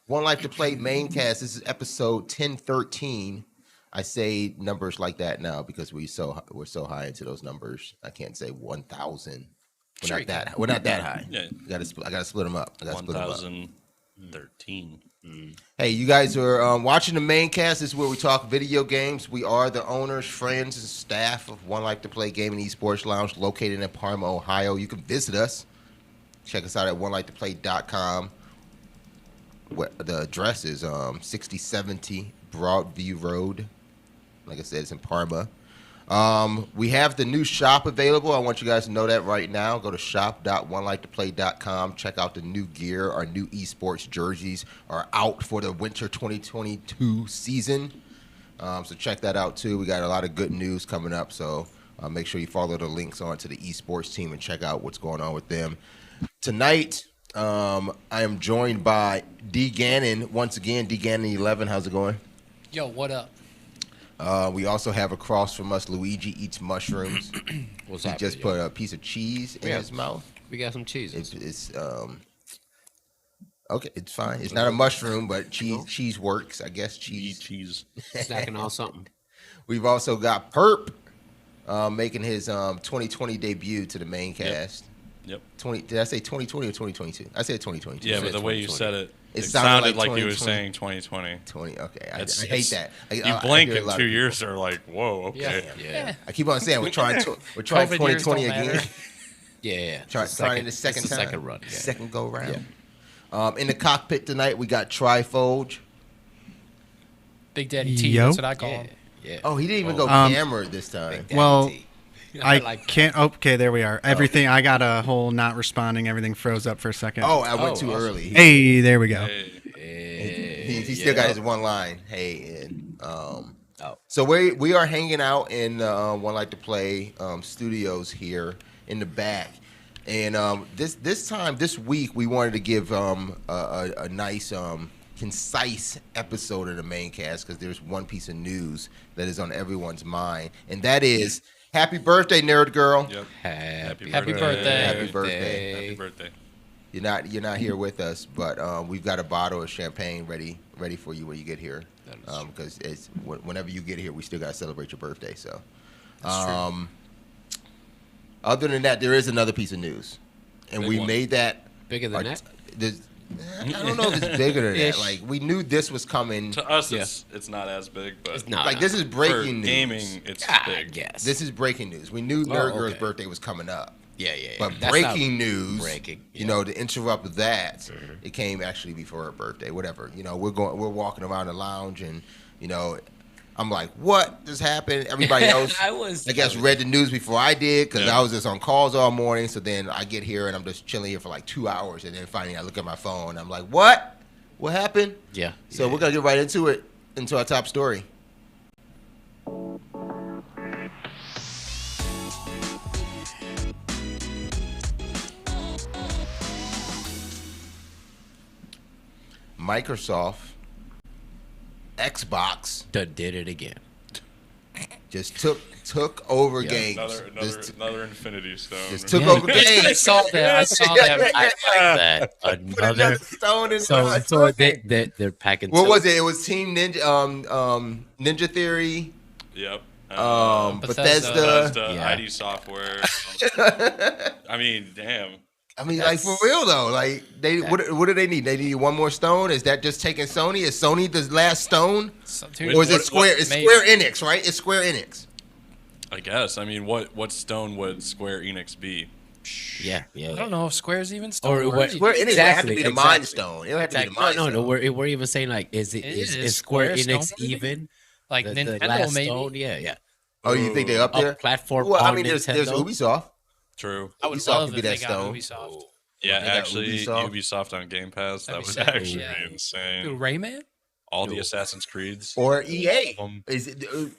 One Life to Play Maincast. This is episode 1013. I say numbers like that now because we're so high into those numbers. I can't say 1,000. We're not that high. Yeah. I gotta split them up. 1,013. Hey, you guys are watching the Maincast. This is where we talk video games. We are the owners, friends, and staff of One Life to Play Gaming Esports Lounge, located in Parma, Ohio. You can visit us. Check us out at onelifetoplay.com. The address is 6070 Broadview Road. Like I said, it's in Parma. We have the new shop available. I want you guys to know that right now. Go to shop.onelifetoplay.com. Check out the new gear. Our new esports jerseys are out for the winter 2022 season. So check that out too. We got a lot of good news coming up. So make sure you follow the links onto the esports team and check out what's going on with them. Tonight, I am joined by D Gannon once again. D Gannon 11. How's it going? Yo, what up? We also have across from us Luigi Eats Mushrooms. What's he happening, just put a piece of cheese in his mouth. We got some cheeses. It's okay. It's fine. It's not a mushroom, but cheese works. I guess cheese. Snacking on something. We've also got Perp making his 2020 debut to the Maincast. Yep. Did I say 2020 or 2022? I said 2022. Yeah, but the way you said it, it sounded sounded like you were saying 2020. 20. Okay, I hate that. You blink and 2 years are like, whoa, okay. Yeah. I keep on saying we're trying 2020 again. Yeah. Trying the second time. Second run. Yeah. Second go round. Yeah. In the cockpit tonight, we got Trifolge. Big Daddy T, that's what I call him. Yeah. Oh, he didn't even go camera this time. Well, I like can't. Okay, there we are. Everything. I got a whole not responding. Everything froze up for a second. Oh, I went too early. Hey, there we go. He still got his one line. Hey, and so we are hanging out in One Life to Play studios here in the back, and this week we wanted to give a nice concise episode of the Maincast because there's one piece of news that is on everyone's mind, and that is. Happy birthday, nerd girl! Yep. Happy birthday! Happy birthday! Happy birthday! You're not here with us, but we've got a bottle of champagne ready for you when you get here. Because it's whenever you get here, we still gotta celebrate your birthday. So, other than that, there is another piece of news, and we made that bigger than that. I don't know if it's bigger than that. Like we knew this was coming. To us, it's not as big, but It's not. Like this is breaking for news. gaming, it's big. Yes. This is breaking news. We knew Nerd Girl's birthday was coming up. Yeah. But That's breaking not news, breaking, you know, to interrupt that, it came actually before her birthday. Whatever, you know, we're walking around the lounge, and you know, I'm like, what just happened? Everybody else, I guess, read the news before I did because I was just on calls all morning. So then I get here and I'm just chilling here for like 2 hours, and then finally I look at my phone. And I'm like, what? What happened? Yeah. So we're gonna get right into it, into our top story. Microsoft, Xbox Done did it again. just took over games. Another Infinity Stone. Just took over games. I saw that. I like that. Another stone in so they're packing. What was it? It was Team Ninja, Ninja Theory, Yep. Bethesda. ID Software. I mean, damn. I mean, like for real though. Like what do they need? They need one more stone. Is that just taking Sony? Is Sony the last stone, or is it Square? It's Square Enix, right? It's Square Enix. I guess. I mean, what stone would Square Enix be? Yeah. I don't know if Square's even still. Square Enix have to be the Mind Stone. It would have to be the Mind Stone. No. We're even saying like, is Square Enix even like the Nintendo last maybe? Stone? Yeah. Oh, you think they're up there? Platform. Well, I mean, on there's Nintendo? Ubisoft. True. I would Ubisoft love could if be they that got stone. Ubisoft. Yeah, They got actually, Ubisoft. on Game Pass. That That'd be would sick. actually Yeah. be insane. Dude, Rayman? All the Assassin's Creeds. Or EA. Is Do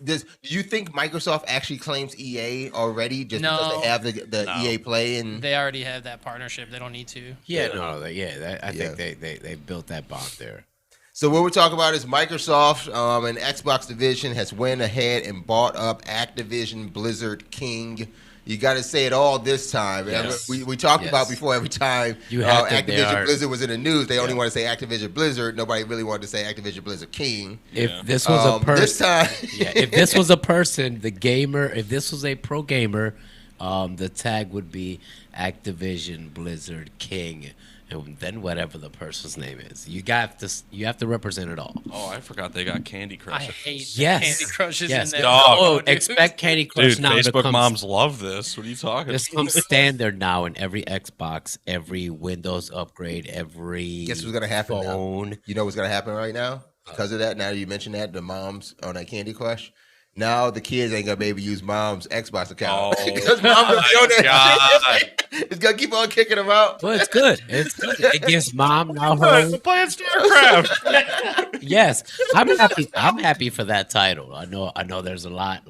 you think Microsoft actually claims EA already just because No. they have the EA Play? And They already have that partnership. They don't need to. Yeah, I think they built that bond there. So what we're talking about is Microsoft and Xbox division has went ahead and bought up Activision Blizzard King You got to say it all this time. Yes. We talked about before every time Activision Blizzard was in the news. They only want to say Activision Blizzard. Nobody really wanted to say Activision Blizzard King. If this was a person, this time, if this was a person, the gamer, if this was a pro gamer, the tag would be Activision Blizzard King. And then whatever the person's name is, you have to represent it all. Oh, I forgot they got Candy Crush. I hate Candy Crushes in there. Expect Candy Crush now. Facebook moms love this. What are you talking about? This comes standard now in every Xbox, every Windows upgrade, every guess what's gonna happen phone. now? You know what's gonna happen right now? Because of that, now you mentioned that, the moms on that Candy Crush. Now the kids ain't gonna be able to use mom's Xbox account because mom's gonna be on that. It's gonna keep on kicking them out. Well, it's good. It's good. It gives mom now her playing StarCraft. Yes, I'm happy. I'm happy for that title. I know. There's a lot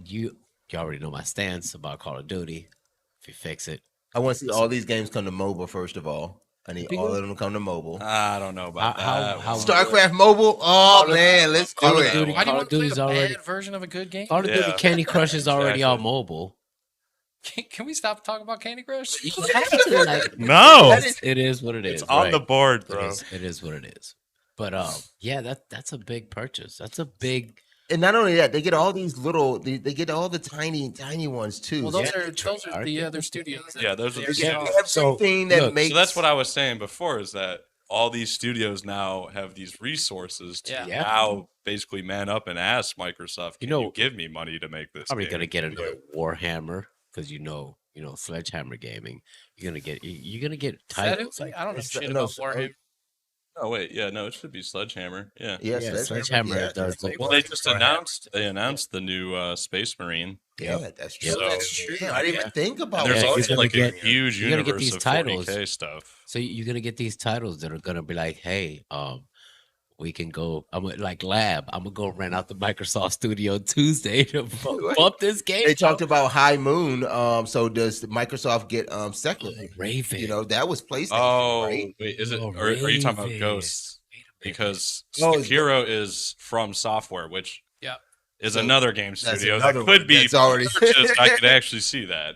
you already know my stance about Call of Duty. If you fix it, I want to see all these games come to mobile. First of all, I need all of them to come to mobile. I don't know about that. How StarCraft mobile? Oh man, let's do Call of it. Duty. Why do you Call want of to play Duty's a already bad version of a good game? Call of Duty Candy Crush is already on mobile. Can we stop talking about Candy Crush? No, it is what it is. It's on the board, bro. It is what it is. But that's a big purchase. That's a big. And not only that, they get all these little. They get all the tiny ones too. Well, those are the other studios. Yeah, those are the everything that makes. So that's what I was saying before. Is that all these studios now have these resources to now basically man up and ask Microsoft, can you give me money to make this? Probably game? Gonna get another Warhammer because Sledgehammer Gaming. You're gonna get titles. I don't know shit about Warhammer. Oh wait, it should be Sledgehammer. Yeah, Sledgehammer. Yeah, well, they just announced the new Space Marine. Yeah, that's true. So, that's true. I didn't even think about there's that. also like a huge you're gonna get universe these of titles. 40K stuff. So you're gonna get these titles that are gonna be like, hey, we can go. I'm like Lab. I'm gonna go rent out the Microsoft Studio Tuesday to bump this game. They talked about High Moon. So does Microsoft get second? Raven. That was PlayStation. Oh, right? wait, is it? Or are you talking about Ghosts? Because Sekiro is From Software, which is another game studio that could be already purchased. I could actually see that.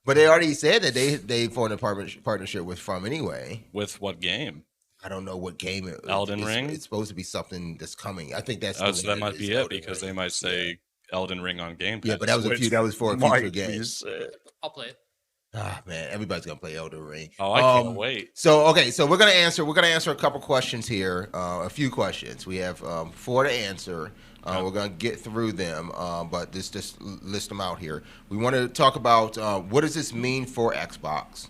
But they already said that they formed a partnership with From anyway. With what game? I don't know what game it is. Elden Ring? It's supposed to be something that's coming. I think that's so that might be it because they might say Elden Ring on Game Pass. Yeah, but that was for a future game. I'll play it. Ah man, everybody's gonna play Elden Ring. Oh, I can't wait. So we're gonna answer a couple questions here. A few questions. We have 4 to answer. We're gonna get through them, but just list them out here. We want to talk about what does this mean for Xbox?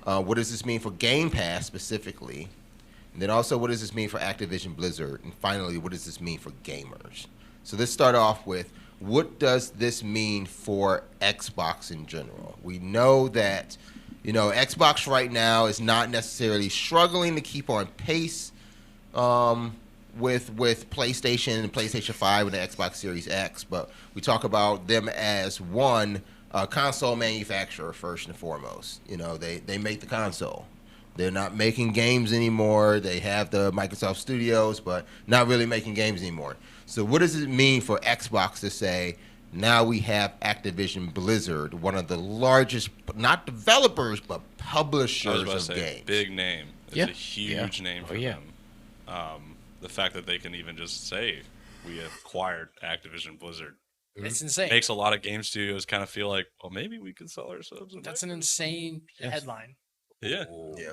What does this mean for Game Pass specifically? And then also, what does this mean for Activision Blizzard? And finally, what does this mean for gamers? So let's start off with, what does this mean for Xbox in general? We know that, Xbox right now is not necessarily struggling to keep on pace with PlayStation and PlayStation 5 and the Xbox Series X, but we talk about them as one console manufacturer first and foremost. They make the console. They're not making games anymore. They have the Microsoft Studios, but not really making games anymore. So what does it mean for Xbox to say, now we have Activision Blizzard, one of the largest, not developers, but publishers of games? Big name. It's a huge name for them. The fact that they can even just say, we acquired Activision Blizzard. It's insane. Makes a lot of game studios kind of feel like, well, maybe we could sell ourselves. That's an insane headline. Yeah. Yeah.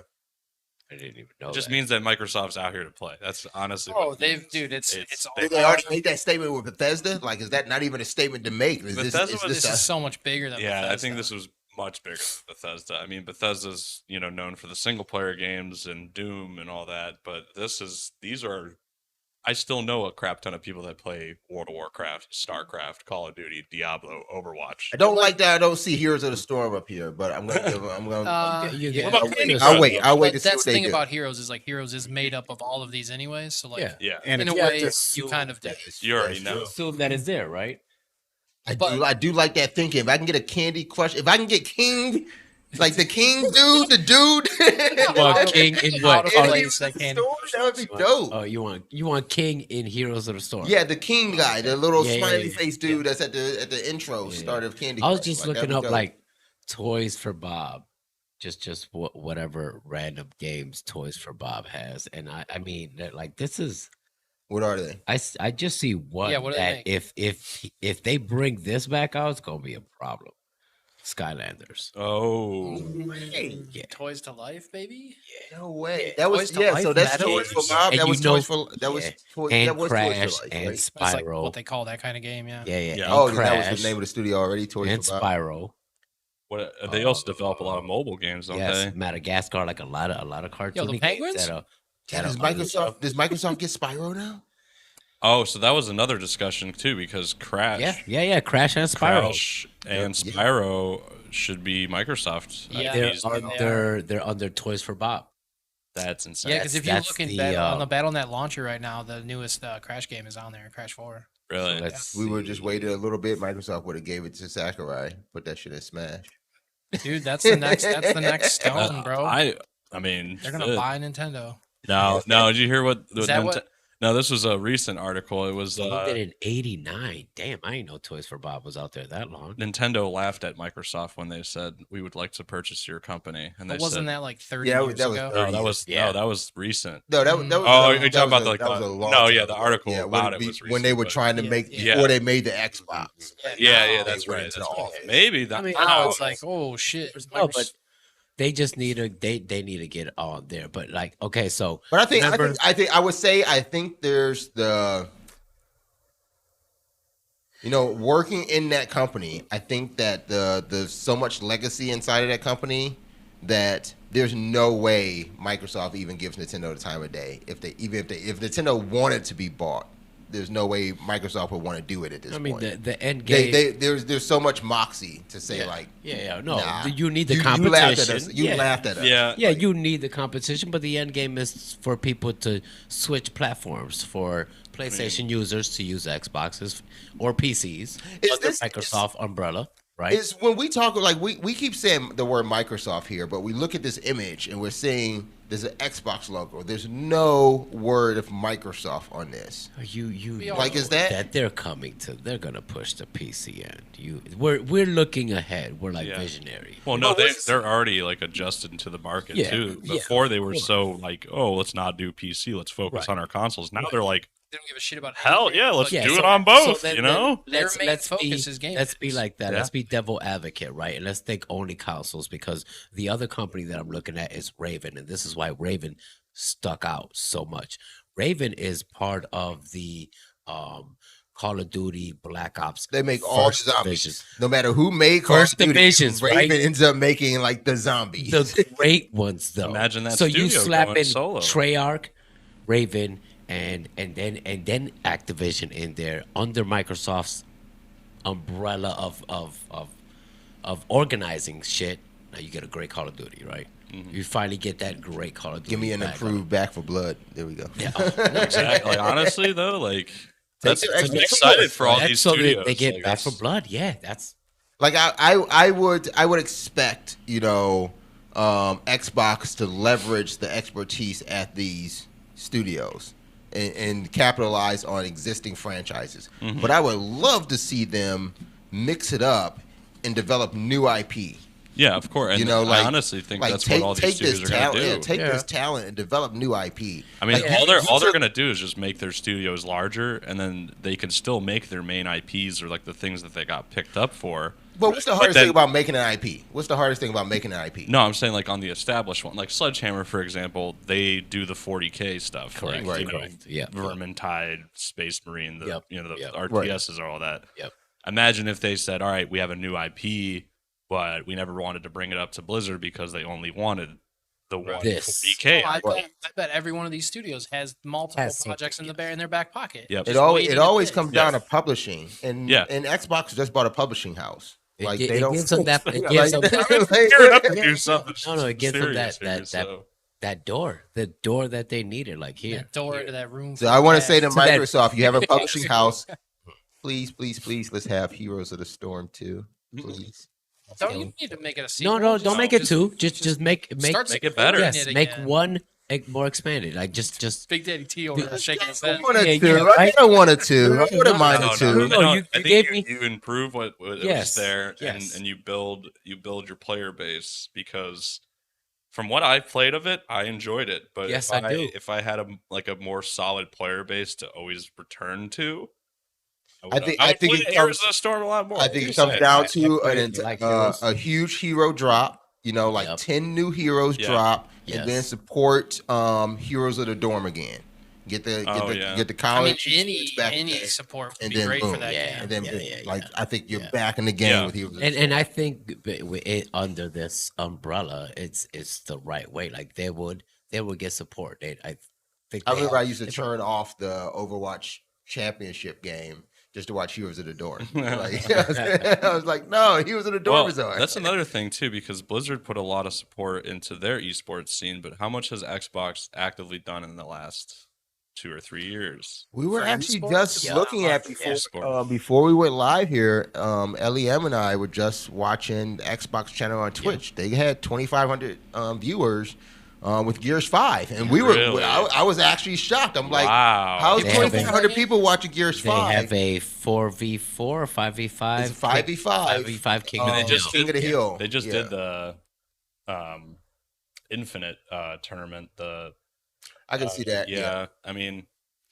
I didn't even know. It just means that Microsoft's out here to play. That's honestly. Oh, it's all. They already made that statement with Bethesda. Like, is that not even a statement to make? This is so much bigger than Bethesda. I think this was much bigger than Bethesda. I mean, Bethesda's known for the single player games and Doom and all that, but these are. I still know a crap ton of people that play World of Warcraft, StarCraft, Call of Duty, Diablo, Overwatch. I don't like that. I don't see Heroes of the Storm up here, but I'm gonna give them. I'll wait. But that's the thing about Heroes is Heroes is made up of all of these anyways. So and in a way, you kind of did. You already know. Assume that is there, right? I do like that thinking. If I can get a Candy Crush, if I can get King Like the king dude, the dude. Well, King in what? Auto Oh, plays that candy. That would be dope. oh, you want King in Heroes of the Storm? Yeah, the king guy, the little Yeah, smiley yeah. face dude that's at the intro start of Candy I was Crush. just Like, that'd looking be up dope. like Toys for Bob, just whatever random games Toys for Bob has, and I mean like this is What are they? I just see what Yeah, what do they that if they bring this back out, it's gonna be a problem. Skylanders. Oh, Yeah. Toys to Life, baby. No way. Yeah. That was Toys to Life, so that's Metal Toys for Gear. Bob. And That you was know- Toys for that was yeah. Toys And that was Crash Toys for Life, and right? That's like Spyro. what they call that kind of game, yeah. Yeah. Yeah. And Oh, Crash that was the name of the studio already. Toys and for Bob. Spyro. what? They also develop a lot of mobile games, don't Yes, they? Madagascar, like a lot of cartoon games Penguins? Does Microsoft get Spyro now? Oh, so that was another discussion too, because Crash, yeah, Crash and Spyro. Crash and Spyro should be Microsoft. Yeah. They're under Toys for Bob. That's insane. Yeah, because if you That's look in the, on the BattleNet launcher right now, the newest Crash game is on there, Crash 4. Really? Let's We would see. just waited a little bit. Microsoft would have gave it to Sakurai. Put that shit in Smash. Dude, that's the next stone, bro. I mean, They're gonna buy Nintendo. No. Did you hear what? Is that what- No, this was a recent article. It was Founded in '89. Damn, I didn't know Toys for Bob was out there that long. Nintendo laughed at Microsoft when they said we would like to purchase your company, and they But wasn't said, that like 30 Yeah, years that was ago? "No, that was Yeah. that was recent." No, that was. Oh, you're that talking was about like that was the- a long no, time yeah, the ago. article Yeah, about when it was when they recent, were but- trying to make Yeah. before they made the Xbox. Yeah, now that's they went right. into That's the right. office. Maybe that. I mean, Now Oh. it's like, oh shit. No, but they just need to they need to get on there. But like, okay, so But I think remember- I think there's the working in that company. I think that there's so much legacy inside of that company that there's no way Microsoft even gives Nintendo the time of day. If Nintendo wanted to be bought, there's no way Microsoft would want to do it at this I mean point. the end game. There's so much moxie to say like no, nah, you need the you laughed at competition. us. You laughed at us. Yeah, Yeah, you need the competition, but the end game is for people to switch platforms for PlayStation users to use Xboxes or PCs Is under this- Microsoft umbrella, right? Is when we talk like we keep saying the word Microsoft here, but we look at this image and we're seeing there's an Xbox logo. There's no word of Microsoft on this. You Like, is that- they're coming to? They're gonna push the PC end. We're looking ahead. We're like Yeah. visionary. Well, no, But what's- they're already like adjusted into the market Yeah, too. yeah, Before they were of course. so like, oh, let's not do PC, let's focus Right. on our consoles. Now they're like, They don't give a shit about hell anything. yeah, let's Like, do so- it on so both. then- You know? Their main focus is Game Let's be Pass. like that. Yeah. Let's be devil advocate, right? And let's think only consoles because the other company that I'm looking at is Raven, and this is why Raven stuck out so much. Raven is part of the Call of Duty Black Ops. They make all the First zombies. Division. No matter who made Call First of Duty, Divisions, Raven right? ends up making like the zombies. The great ones, though. Imagine that So you studio slap going in solo. Treyarch, Raven, and then Activision in there under Microsoft's umbrella of organizing shit. Now you get a great Call of Duty, right? You finally get that great Call of Duty. Give me an back. improved Back for Blood. There we go. Yeah. Exactly. Like, honestly, though, like that's their I'm extra excited toys, for all That's these so studios. they get like, Back for that's- Blood. Yeah, that's Like I would expect Xbox to leverage the expertise at these studios and capitalize on existing franchises. Mm-hmm. But I would love to see them mix it up and develop new IP. Yeah, of course. And I honestly think that's what all these studios are going to do. Yeah, take this talent and develop new IP. I mean, Like, all they're gonna do is just make their studios larger, and then they can still make their main IPs or like the things that they got picked up for. But what's the But hardest then- thing about making an IP? What's the hardest thing about making an IP? No, I'm saying like on the established one, like Sledgehammer, for example, they do the 40K stuff. Correct, Like, right, you know, correct. Yeah. Vermintide, Space Marine, the Yep, the yep. RTSs are all that. Yep. Imagine if they said, "All right, we have a new IP, but we never wanted to bring it up to Blizzard because they only wanted the one This. 40K." Oh, I bet every one of these studios has multiple Has something, projects in their back pocket. Yep. It Just always waiting it to always hit. comes down to publishing, and Yeah. and Xbox just bought a publishing house. It Like gi- they it don't. gives them that- it like, gives them- Gearing up to do something. No, it gives them serious that here, so. that door, the door that they needed. Like here, That door into that room. So I want to say to To that- Microsoft, you have a publishing house. Please, let's have Heroes of the Storm 2. Please. Don't you need to make it a No, sequel? no, Just- don't make it two. Just make start make it better. supporting yes, it make again. one more expanded. Like just Big Daddy T over there shaking his head. One or Yeah, two. yeah, I right? don't want a two. I would have No, minded No, two. no, No, no, you I gave think me- you improve what Yes, was there, yes. and you build your player base, because from what I've played of it, I enjoyed it. But Yes, if I do. If I had a more solid player base to always return to, I think would it play comes- Heroes of the Storm a lot more. I think it Just comes saying. down to I like heroes. a huge hero drop. You know, like Yep. 10 new heroes Yeah. drop, and then Yes. support Heroes of the Dorm again. Get the I mean, college back any again, support would and be then great boom, for that Yeah. game. and then Yeah. I think you're Yeah. back in the game Yeah. with Heroes. Of the and I Storm. think under this umbrella, it's the right way. Like they would get support. I think I they remember are- I used to turn off the Overwatch Championship game just to watch Heroes of the Dorm. Like, I was like, no, Heroes of the Dorm Well, is on. that's another thing too, because Blizzard put a lot of support into their esports scene, but how much has Xbox actively done in the last 2 or 3 years? We were For actually esports? just Yeah. looking at before we went live here. LEM and I were just watching the Xbox channel on Twitch. They had 2,500 viewers with Gears 5, and we were. Really? I was actually shocked. I'm like, Wow. how's They have a- 2,500 people watching Gears They 5? have a 4v4 or 5v5. It's a 5v5. 5v5 King of the they Hill. just King of the Hill. They just Yeah. did the Infinite tournament. I can see that. Yeah, I mean,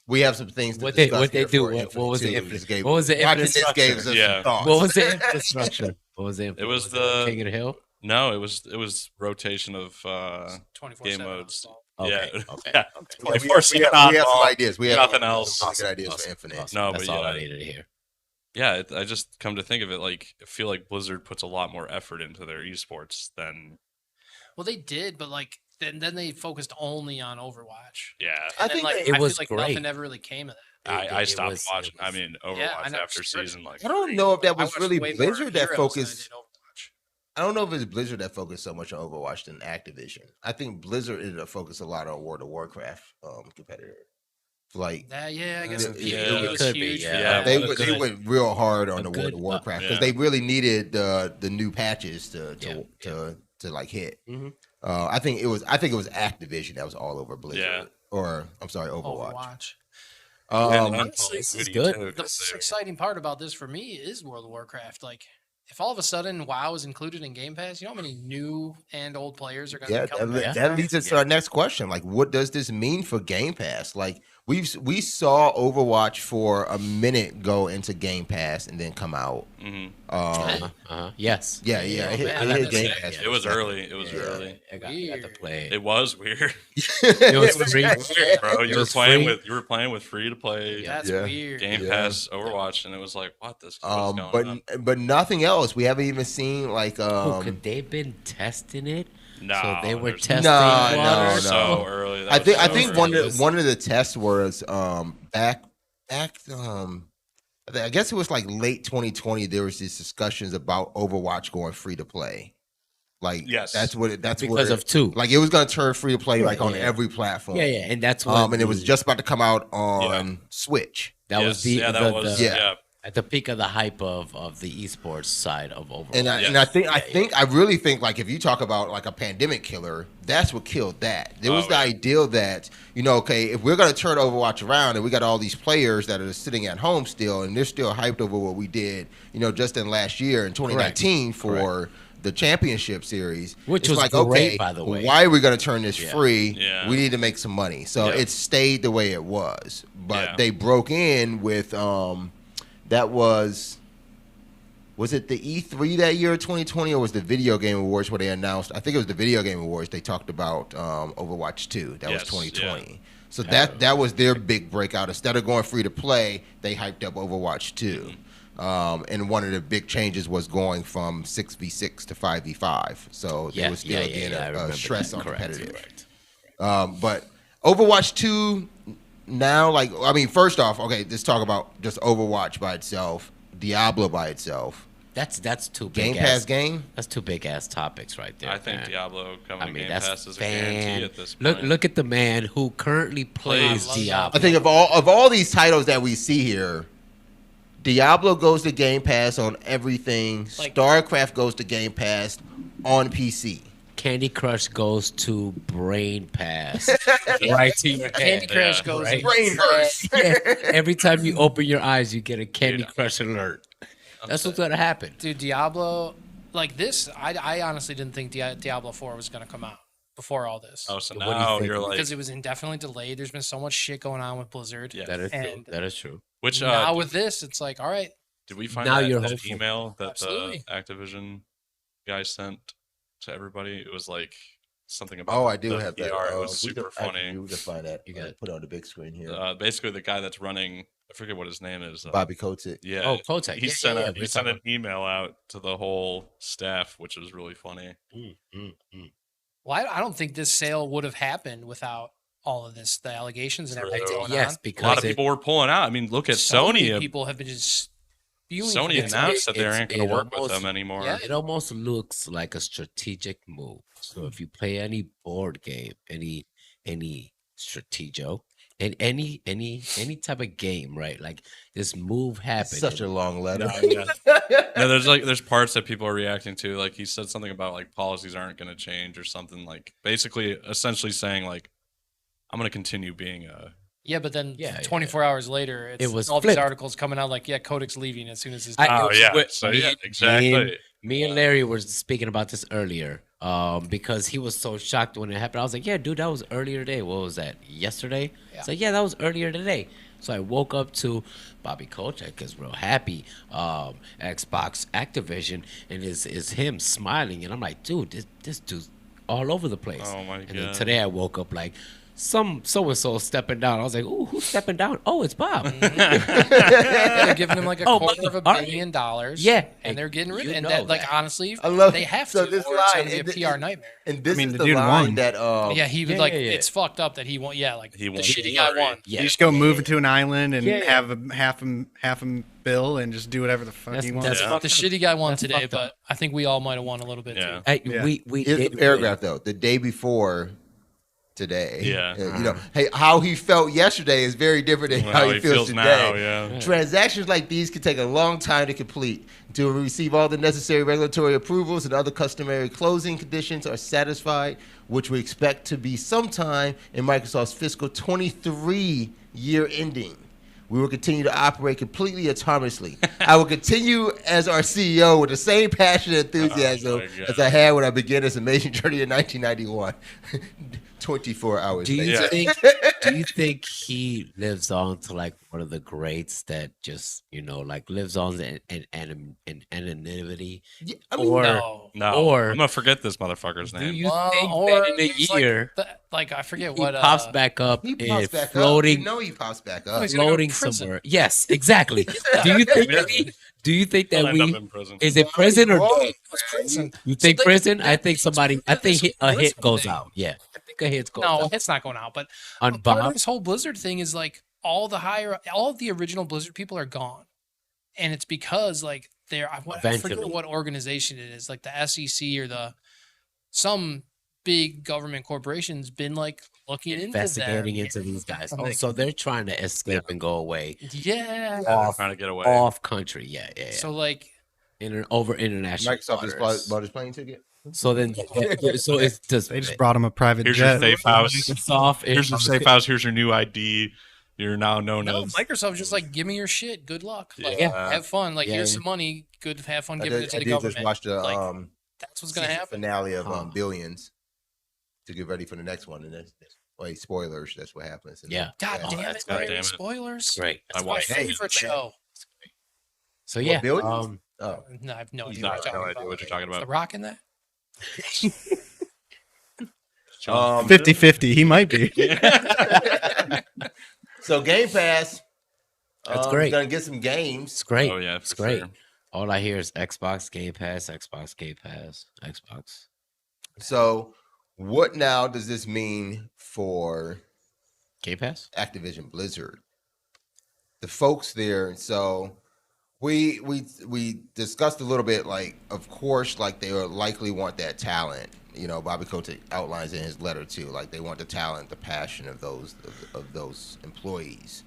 We have some things to What they discuss here do? for What Infinite was the too. Infinite? This gave- What was the watching this infrastructure? gave us some Yeah. thoughts. What was the infrastructure? What was the It was it the- King of the Hill. no, it was rotation of 24/7 game modes. Okay, Yeah, okay, yeah. okay. We have 24/7 some oddball. ideas. We have Nothing else. some good ideas for Infinite. Awesome. No, That's but all I yeah. needed to hear. Yeah, I just come to think of it, like I feel like Blizzard puts a lot more effort into their esports than Well, they did, but like then they focused only on Overwatch. yeah. I And then, think like, it I feel was like great. nothing ever really came of that. I It stopped was- watching. it was- I mean, I Overwatch know, after sure. season like I don't 3. know if that I was watched really way more Blizzard that Heroes than I focused. did Overwatch. I don't know if it's Blizzard that focused so much on Overwatch than Activision. I think Blizzard ended up focusing a lot on World of Warcraft competitor. Like Yeah, I guess Yeah, it it was could be, huge. yeah. Yeah, they well, they went real hard on a the good- World of Warcraft because yeah. they really needed the new patches to like hit. Mhm. I think it was Activision that was all over Blizzard. Yeah. Or I'm sorry, Overwatch. Overwatch. Um, honestly, this is good. The most exciting part about this for me is World of Warcraft. Like, if all of a sudden WoW is included in Game Pass, you know how many new and old players are going to yeah, be coming back? that leads us to our next question. Like, what does this mean for Game Pass? Like, we saw Overwatch for a minute go into Game Pass and then come out. hmm Yes. Yeah, Yeah, it hit, man, it hit that's Game it. Pass. It was for a second. early. It was early. I got to Weird. play. It was weird, It was free. bro. It You were was playing free. with free to play That's Yeah. weird. Game Yeah. Pass Overwatch, and it was like, what this? What's going on? but nothing else. We haven't even seen like Could they been testing it? No, so they were there's- testing No, water. no. So early. That I was think so I think early. one of the tests was back I guess it was like late 2020. There was these discussions about Overwatch going free to play. Like Yes. that's Because what of two. like it was going to turn free to play like on yeah. every platform. Yeah, yeah, and that's what. And it was just about to come out on Switch. that Yes, was the yeah, that the- was the- yeah. at the peak of the hype of the esports side of Overwatch. And I really think like if you talk about like a pandemic killer, that's what killed that. There was Oh, the yeah. ideal that, you know, okay, if we're gonna turn Overwatch around and we got all these players that are sitting at home still and they're still hyped over what we did, you know, just in last year in 2019 for the championship series. Which it's was like, great, okay, by the way. why are we gonna turn this Yeah. free? Yeah. We need to make some money. So Yeah. it stayed the way it was. But Yeah. they broke in with that was it the E3 that year, 2020, or was the Video Game Awards where they announced? I think it was the Video Game Awards. They talked about Overwatch 2. That was Yes, 2020. So that was their big breakout. Instead of going free to play, they hyped up Overwatch 2. And one of the big changes was going from 6v6 to 5v5. So there was still being I a remember stress that. on Correct, competitive. correct. But Overwatch 2 now, like, I mean, first off, okay, let's talk about just Overwatch by itself, Diablo by itself, That's two Game big Pass ass, game. That's two big ass topics right there. I think man. Diablo coming I to mean, Game that's Pass is a guarantee at this point. Look at the man who currently plays love Diablo. I think of all these titles that we see here, Diablo goes to Game Pass on everything. Like- StarCraft goes to Game Pass on PC. Candy Crush goes to Brain Pass. Right to your Candy head. Crush Yeah, goes right. Brainverse. Yeah. Every time you open your eyes, you get a Candy Crush alert. That's what's gonna happen. Dude, Diablo, like this, I honestly didn't think Diablo 4 was going to come out before all this. Oh, so What do you now think? you're like, Because it was indefinitely delayed. There's been so much shit going on with Blizzard. yeah. That is true. And That is true. Which now with this, it's like, all right, did we find Now that, you're that hopeful. email that Absolutely. the Activision guy sent to everybody? It was like something about. Oh, I do the have that. PR. It was we super can- funny. We can find that. You got it. Put it on the big screen here. Basically, the guy that's running, I forget what his name is. Bobby Kotick. Yeah. Oh, Kotick. He Yeah, sent yeah, a, yeah. he We're sent an talking email out to the whole staff, which was really funny. well, I don't think this sale would have happened without all of this, the allegations and everything True. going Yes, on. because A lot of it- people were pulling out. I mean, look at So many Sony. people have been just spewing. Sony from it. announced that they it's- aren't going it to work with almost- them anymore. Yeah. It almost looks like a strategic move. So if you play any board game, any stratego, and any type of game, right? Like this move happened. Such a long letter. No, there's parts that people are reacting to. Like he said something about like policies aren't going to change or something. Like basically, essentially saying like, I'm going to continue being a. Yeah, but then Yeah, 24 hours later, it's It was all these flipped. articles coming out like, yeah, Kodak's leaving as soon as his. I- Oh it was yeah, with so me yeah, and- exactly. Me and Larry were speaking about this earlier because he was so shocked when it happened. I was like, yeah, dude, that was earlier today. What was that, yesterday? Yeah. It's like, yeah, that was earlier today. So I woke up to Bobby Kotick is real happy, Xbox Activision, and is him smiling. And I'm like, dude, this dude's all over the place. Oh, my And then God. today I woke up like, so-and-so stepping down. I was like, ooh, who's stepping down? Oh, it's Bob. They're giving him like a Oh, quarter of $1 all right. billion. Yeah. and they're getting rid You of it. And know that, like, that. honestly, I love they have so to. this or it's line, gonna and be a PR nightmare. And this I mean, is the the dude line won. that Yeah, he was yeah, like, yeah, yeah. it's fucked up that he won. Yeah, like He the won. shitty guy won. Yeah. You just go move it to an island and Yeah. have a half him bill and just do whatever the fuck That's- he wants. that's Yeah. fucked The up. shitty guy won That's today, fucked up. but I think we all might have won a little bit Yeah. too. Hey, Yeah. we here's the did paragraph though. The day before today. Yeah. You know, hey, how he felt yesterday is very different than how he feels today. now. Yeah. Transactions like these can take a long time to complete. Until we receive all the necessary regulatory approvals and other customary closing conditions are satisfied, which we expect to be sometime in Microsoft's fiscal 23 year ending. We will continue to operate completely autonomously. I will continue as our CEO with the same passion and enthusiasm Oh, my God. as I had when I began this amazing journey in 1991. 24 hours Do you later. think he lives on to like one of the greats that just like lives on in anonymity? Yeah, I mean, Or No. No, Or- I'm gonna forget this motherfucker's do name. you Well, think or that in a it's like year like I forget he what pops back up he and pops back floating, up. You know he pops back up. he's gonna go to floating prison. somewhere? Yes, exactly. Do you think that He'll end up we? in prison. Is it prison or Whoa, death? prison. You think So they- prison? I think somebody. I think this a hit Blizzard goes thing. out. Yeah, I think a hit goes No, out it's not going out. But on part of Bob. this whole Blizzard thing is like all of the original Blizzard people are gone, and it's because like I forget Eventually. what organization it is, like the SEC or some big government corporation's been like looking Investigating into into these guys. I'm Oh, like, so they're trying to escape and go away yeah. They're trying to get away. off country. Yeah. So like Over international. Microsoft just waters. bought his plane ticket. So then, so it's just They just brought him a private Here's your jet. safe house. Microsoft. Here's your safe house. Here's your new ID. You're now known no, as. Microsoft's just like, give me your shit. Good luck. Like, Yeah. have fun. Like, Yeah, here's yeah. some money. Good, have fun I giving did, it to I the did government. just watch the Like, that's what's gonna season happen. finale of Huh. Billions to get ready for the next one. And that's wait, spoilers. That's what happens. And Yeah. God yeah. damn it, God Larry, damn it. spoilers. Great. That's I my watched it. favorite show. So yeah. Billions? Oh, No, I have no idea No, what you're no talking idea about. what you're talking Is about. The Rock in that? 50-50. He might be. so Game Pass. That's great. Gonna get some games. It's great. Oh yeah, It's for great. sure. All I hear is Xbox Game Pass, Xbox Game Pass, Xbox. So, what now does this mean for Game Pass? Activision Blizzard? The folks there. So, we discussed a little bit. Like, of course, like they will likely want that talent. You know, Bobby Kotick outlines in his letter too. Like they want the talent, the passion of those employees.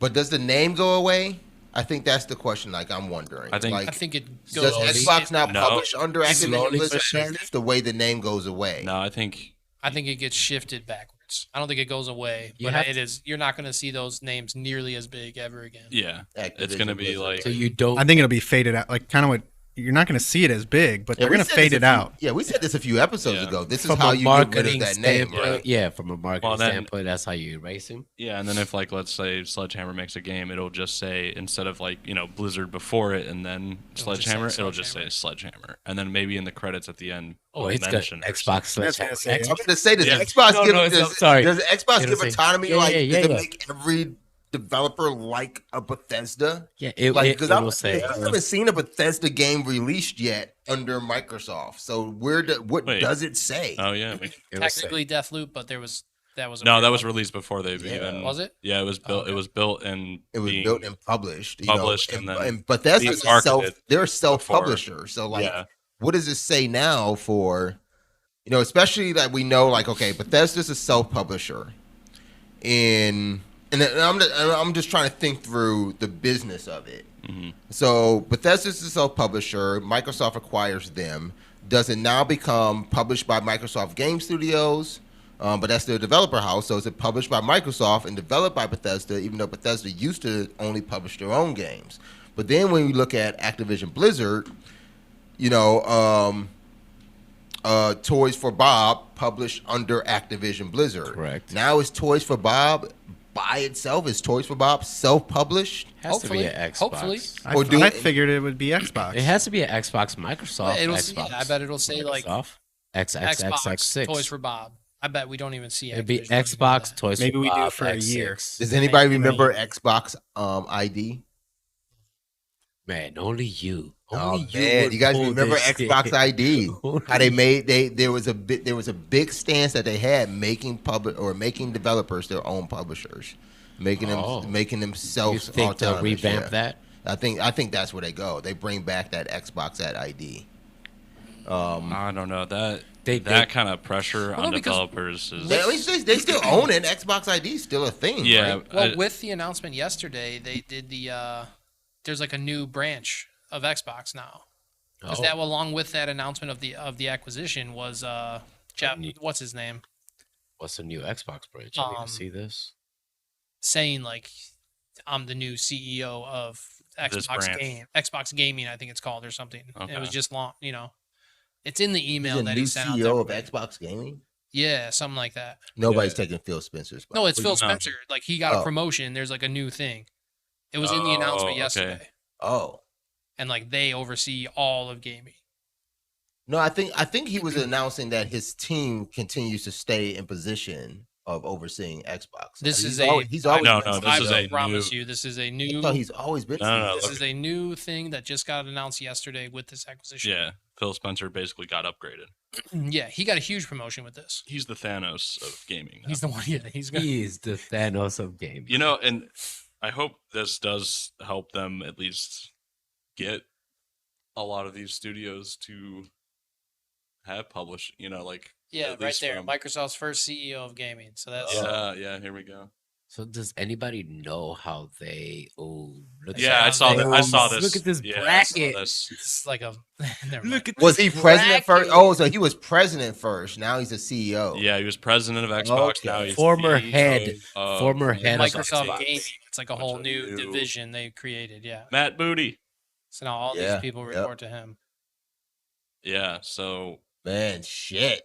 But does the name go away? I think that's the question. Like I'm wondering. I think- I like, think it does goes. Xbox now No. publish under Activision Slowly Blizzard? but surely. That's the way the name goes away. No, I think I think it gets shifted backwards. I don't think it goes away, You but have it is. You're not going to see those names nearly as big ever again. yeah, it's Activision gonna be Blizzard. like So you don't. I think it'll be faded out, like kind of what you're not going to see it as big, but Yeah, they're we going to said fade this it a few- out. Yeah, we said this a few episodes Yeah. ago. This is from how a you get rid of marketing that name, standpoint, right? yeah, from a marketing Well, then- standpoint, that's how you erase him. yeah, and then if like let's say Sledgehammer makes a game, it'll just say instead of like Blizzard before it and then It'll just say Sledgehammer, it'll just say Sledgehammer. Sledgehammer, and then maybe in the credits at the end, Oh, it'll it's got mention or Xbox That's what I Sledgehammer. say. I'm going to say, does Yeah. Xbox No, give? no, it's- does, sorry. does Xbox It'll give say- autonomy? yeah, like, yeah, does it yeah. make every developer like a Bethesda? Yeah, Like, it will say. I haven't seen a Bethesda game released yet under Microsoft. So what Wait. does it say? Oh yeah, It'll say. Technically, Deathloop, but that was. no, that was released before they Yeah. even. Was it? Yeah, it was built. okay. It was built and It was being- built and published. Published and and then and Bethesda's being marketed they're a self-publisher. So like, Yeah. what does it say now for, especially that we know like, okay, Bethesda's a self-publisher, and I'm just trying to think through the business of it. Mhm. So Bethesda's a self-publisher. Microsoft acquires them. Does it now become published by Microsoft Game Studios? But that's their developer house. So is it published by Microsoft and developed by Bethesda, even though Bethesda used to only publish their own games? But then when you look at Activision Blizzard, Toys for Bob published under Activision Blizzard. Correct. Now is Toys for Bob by itself? Is Toys for Bob self-published? Has to be Hopefully. an Xbox. Hopefully. Or do I it- figured it would be Xbox. It has to be an Xbox, Microsoft, It'll, Xbox. yeah, I bet it'll say like Microsoft, Xbox XXXX6. Toys for Bob. I bet we don't even see It'd be Activision doing Xbox that. Toys Maybe for we do Bob for a year. X6. Does anybody Maybe. remember Xbox ID? Man, only you. Oh Only man, would you guys pull remember this Xbox shit. ID? Only How they made there was a big stance that they had making developers their own publishers, making Oh. them self You think they'll autonomous. revamp Yeah. that? I think that's where they go. They bring back that Xbox at ID. I don't know that They- that kind of pressure Well, on no, because- developers is. At least they still own it. Xbox ID is still a thing. Yeah, right? Well, with the announcement yesterday, they did the there's like a new branch of Xbox now. Because Oh. that, along with that announcement of the acquisition, was what's his name, What's the new Xbox branch? I didn't see this. saying like, I'm the new CEO of This Xbox branch. Xbox Gaming, I think it's called, or something. And it was Okay. just long, it's in the He's email the that new he sent out. to CEO of everybody. Xbox Gaming. Yeah, something like that. Nobody's Yeah. taking Phil Spencer's spot. No, it's Phil No. Spencer. Like he got Oh. a promotion. There's like a new thing. It was in the Oh, announcement okay. yesterday, Oh. and like they oversee all of gaming. No, I think he was announcing that his team continues to stay in position of overseeing Xbox. This He's is a- always, he's always No, been no, CEO. this is I a promise new- you, this is a I new. thought he's always been. No, This CEO. is a new thing that just got announced yesterday with this acquisition. Yeah, Phil Spencer basically got upgraded. Yeah, he got a huge promotion with this. He's the Thanos of gaming. now. He's the one. Yeah, he's gonna. He's the Thanos of gaming. And I hope this does help them at least get a lot of these studios to have published. Yeah, at right least there. from- Microsoft's first CEO of gaming. So that's Yeah, here we go. So does anybody know how they? Oh, look! Yeah, I sounds saw like- that. I saw this. Look at this Yeah, I saw bracket. this. it's like a. Never Look mind. at Was this he president first? bracket. Oh, so he was president first. Now he's a CEO. Yeah, he was president of Xbox. Okay. Now he's Former CEO head- of former head of Microsoft Xbox. Gaming. It's like a Which whole I new knew. division they created. Yeah. Matt Booty. So now all Yeah, these people yep. report to him. Yeah, so Man, shit.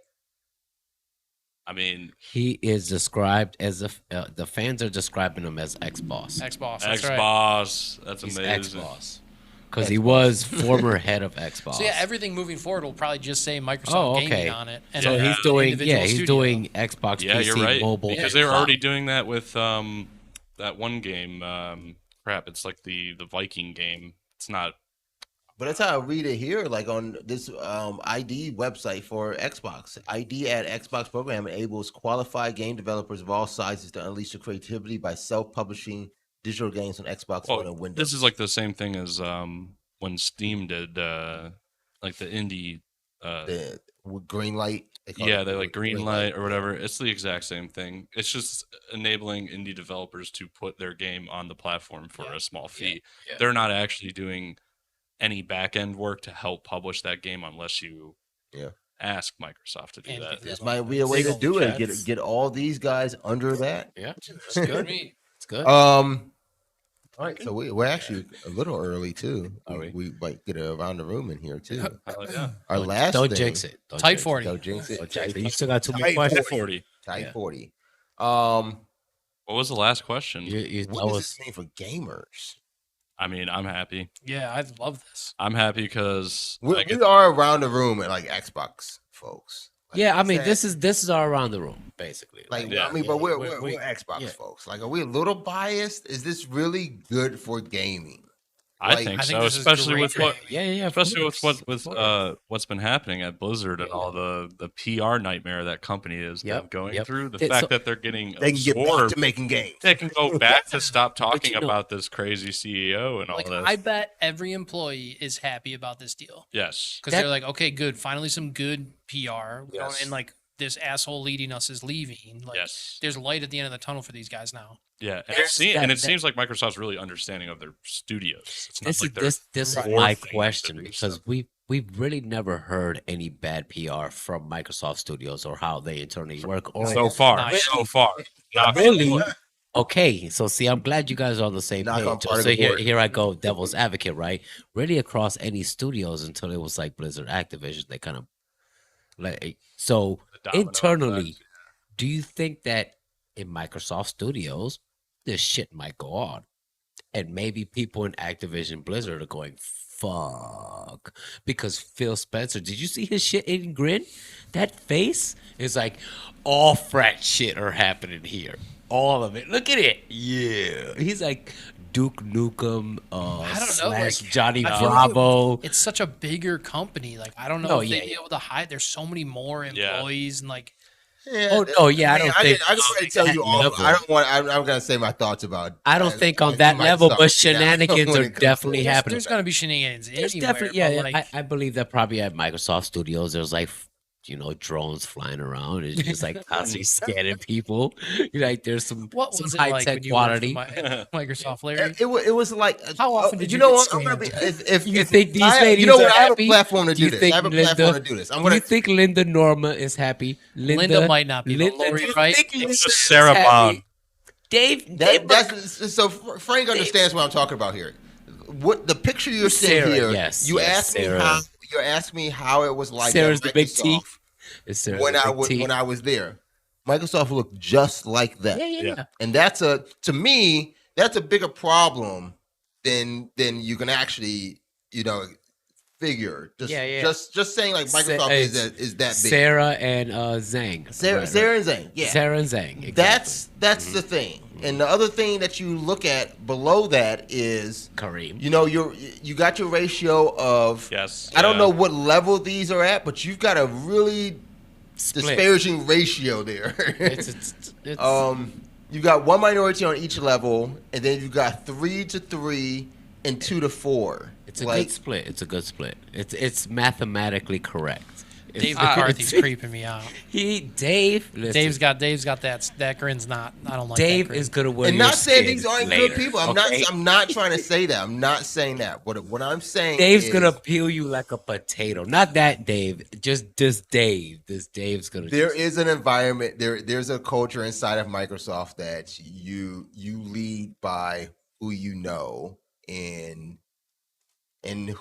I mean, He is described as the fans are describing him as X-Boss. Xboss. That's right. X-Boss. That's He's amazing. X-Boss because he was former head of Xboss. So yeah, everything moving forward will probably just say Microsoft Oh, Gaming okay. on it. So Yeah. he's doing individual he's studio. doing Xbox Yeah, PC you're right. mobile Because and they were cloud. already doing that with that one game. Crap, it's like the Viking game. It's not. But that's how I read it here, like on this ID website for Xbox. ID at Xbox program enables qualified game developers of all sizes to unleash their creativity by self-publishing digital games on Xbox One and Windows. This is like the same thing as when Steam did like the indie. with green light. Call Yeah, it they like green light or whatever. It's the exact same thing. It's just enabling indie developers to put their game on the platform for a small fee. yeah. They're not actually doing any back end work to help publish that game unless you ask Microsoft to do And that. This might be a way to do it. Get all these guys under that. Yeah, it's good. It's good. All right, so we're actually a little early too. Are we? We might get around the room in here too. Hell yeah. Our last Don't thing, jinx it. Don't Tight jinx it. 40. Don't jinx it. Don't jinx it. You still got 2 more Tight questions. 40. Tight Yeah. 40. What was the last question? What does this mean for gamers? I mean, I'm happy. Yeah, I love this. I'm happy because We are around the room at like Xbox folks. Like, Yeah, I mean, this is all around the room, basically. like Yeah. I mean, but we're we- Xbox yeah. folks. Like, are we a little biased? Is this really good for gaming? I Like, think I think so, this is especially great with for what gaming. Yeah. especially with of course. what's been happening at Blizzard and all the PR nightmare that company is Yep, going yep. through. The It's fact so- that they're getting They can get back absorbed, to making games. they can go back to stop talking you know- about this crazy CEO and all Like, this. I bet every employee is happy about this deal Yes. because they're like, okay, good, finally some good PR. We don't- Yes. And like this asshole leading us is leaving. Like, Yes. there's light at the end of the tunnel for these guys now. Yeah. And, There's it that- seems like Microsoft's really understanding of their studios. It's not This like is they're this is Right. my forcing them to question do because stuff. we've really never heard any bad PR from Microsoft Studios or how they internally work. Or so far. Nice. So far. Not really. Okay, so see, I'm glad you guys are on the same Knock on page. part of So the here, board. here I go, devil's advocate, right? Really across any studios until it was like Blizzard Activision, they kind of like so The domino internally. effect. Do you think that in Microsoft Studios, this shit might go on, and maybe people in Activision Blizzard are going fuck because Phil Spencer? Did you see his shit eating grin? That face is like all frat shit are happening here. All of it. Look at it. Yeah. He's like Duke Nukem, I don't know, slash like, Johnny I feel like Bravo. It's such a bigger company. Like, I don't know No, if yeah, they'd be yeah. able to hide. There's so many more employees and like, Yeah, Oh, no, yeah, I don't think- I just want to tell you that all. level. I don't want. I'm gonna say my thoughts about. I don't think on that Microsoft. level, but Yeah, shenanigans when are it comes to definitely it. happening. there's going to be shenanigans There's anywhere. definitely, but, yeah. like, I believe that probably at Microsoft Studios, there's like, drones flying around. It's just like constantly scanning people. Like there's some what was it high like tech when you worked quality. for Microsoft, Larry? It was like. How often did you know get what? I'm gonna be. scammed? If You think these you ladies know what? are I have a happy? platform to Do you do this. think I have a Linda- platform to do this. I'm Do gonna. you think Linda Norma is happy? Linda might not be, but Lori, do you right? think Linda It's is just Sarah happy? Bond. Dave, That's so. Frank understands what I'm talking about here. What the picture you're seeing Sarah, here? yes, You yes, asked me Sarah. how. You asked me how it was like. Sarah's at the big T. Microsoft It's Sarah's when the I big was T. when I was there. Microsoft looked just like that. Yeah. And that's to me, that's a bigger problem than you can actually, figure. Just Yeah. just saying like Microsoft is that big. Sarah and Zhang. Sarah, Right, Sarah and Zane. Yeah. Sarah and Zhang. Exactly. That's the thing. And the other thing that you look at below that is Kareem. you got your ratio of Yes. I don't yeah. know what level these are at, but you've got a really Split. disparaging ratio there. It's You got one minority on each level, and then you got 3 to 3 and 2 to 4. It's a good split. It's a good split. It's mathematically correct. Dave It's- McCarthy's creeping me out. Dave. Listen, Dave's got that grin's not. I don't like Dave that grin. is gonna wear And your not saying skin these aren't later, good people. okay? I'm not trying to say that. I'm not saying that. What I'm saying Dave's is gonna peel you like a potato. Not that Dave. Just this Dave. This Dave's gonna. there is an environment there's a culture inside of Microsoft that you lead by who you know, and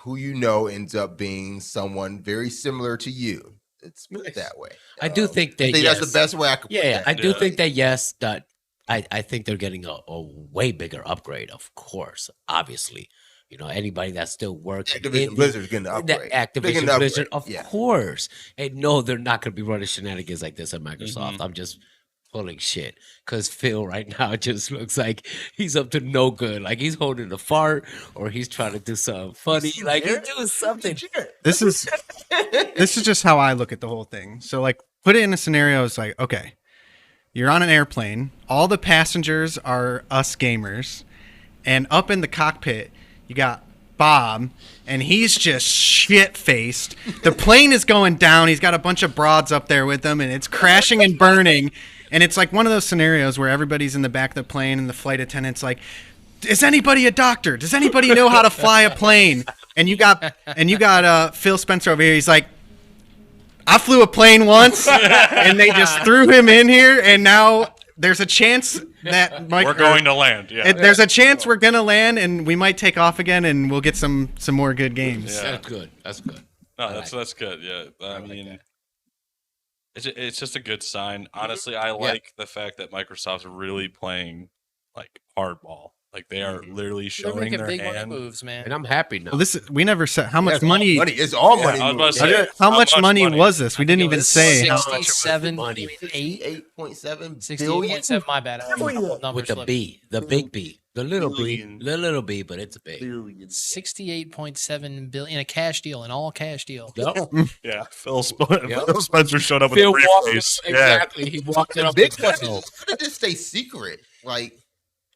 who you know ends up being someone very similar to you. Let's put it that way. I do think that. I think yes. that's the best way I could put Yeah, that. I do Yeah. think that. Yes, that I think they're getting a way bigger upgrade. Of course, obviously, anybody that's still working. Activision Blizzard's getting an The upgrade. They're getting Activision an Blizzard, upgrade, of yeah. course. And no, they're not going to be running shenanigans like this at Microsoft. Mm-hmm. I'm just pulling shit because Phil right now just looks like he's up to no good. Like he's holding a fart or he's trying to do something funny. Like he's doing something. This is just how I look at the whole thing. So like put it in a scenario. It's like, okay, you're on an airplane. All the passengers are us gamers. And up in the cockpit, you got Bob, and he's just shit-faced. The plane is going down. He's got a bunch of broads up there with him, and it's crashing and burning. And it's like one of those scenarios where everybody's in the back of the plane, and the flight attendant's like, "Is anybody a doctor? Does anybody know how to fly a plane?" And you got Phil Spencer over here. He's like, "I flew a plane once," and they just threw him in here, and now there's a chance that We're going to land. Yeah. there's a chance we're gonna land, and we might take off again, and we'll get some more good games. Yeah. That's good. That's good. No, that's good. Yeah, I mean, it's just a good sign. Honestly, I like the fact that Microsoft's really playing like hardball. Like they are literally They're showing making their big money hand. moves, man. And I'm happy now. Well, we never said how much money. It's all money. I was about to moves. say, How much money money? was this? We didn't even say how much. 67.8. 8.7 billion. 68.7. My bad. I have numbers With the flipped. B, the big B, the little Billion. B, the little B, but it's a big. 68.7 billion, a cash deal, an all cash deal. Yep. Yeah, Phil Spencer showed up with Phil a briefcase. walked, exactly. He walked it The up. big with question Phil. is, how did this stay secret? Like,